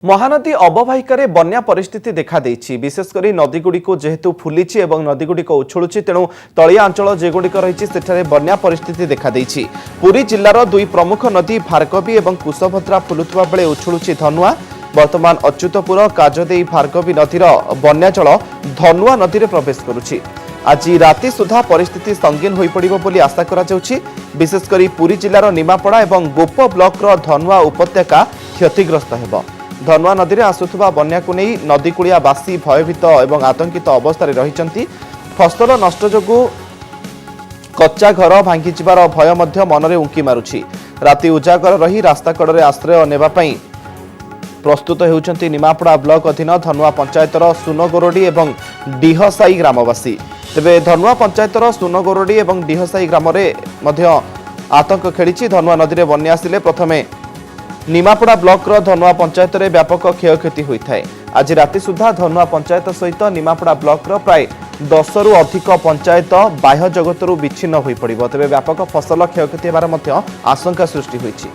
महानदी अववाहिकार बन्या परिस्थिति देखा देछि। विशेषकर नदीगुड़िक जेहेतु फुली और नदीगुड़िक उछुलुछि तेणु तलिया अंचल जेगुड़िक रही सेठारे बन्या परिस्थिति देखा देछि। पुरी जिल्लार दुई प्रमुख नदी भार्गवी और कुशभद्रा फुलुवा बेले उछुलुछि धनुआ। वर्तमान अच्युतपुर काजदेई भार्गवी नदीर बन्या जल धनुआ नदी में प्रवेश करुछि। आज राति सुधा परिस्थिति संगीन हो पड़िबो बोली आशा करा जाउछि। विशेषकर पुरी जिल्लार निमापड़ा और गोप ब्लॉकर धनुआ उपत्यका क्षतिग्रस्त हेबो। धनुआ नदी में आसुवा बन्या को नहीं नदीकूलियावासी भयभीत और आतंकित अवस्था रही। फसल नष्ट जोगु कच्चा घर भांगी जिबार भय मनरे उंकी मारुछि। राति उजागर रही रास्ता कड़े आश्रय नेबापई प्रस्तुत होउछंती निमापड़ा ब्लॉक अधीन धनुआ पंचायतर सुनगोरडी और डीहसाई ग्रामवासी। तेबे धनुआ पंचायतर सुनगोरडी और डीहसाई ग्राम आतंक खेली। धनुआ नदी में बन्या आसिले प्रथमे निमापड़ा ब्लॉकर धनुआ पंचायत में व्यापक क्षयक्षति होता है। आज राति सुधा धनुआ पंचायत सहित निमापड़ा ब्लॉकर प्राय 10 रु अधिक पंचायत बाह्य जगत विच्छिन्न हो पड़े। तेज व्यापक फसल क्षयक्षति होबार आशंका सृष्टि होइछि।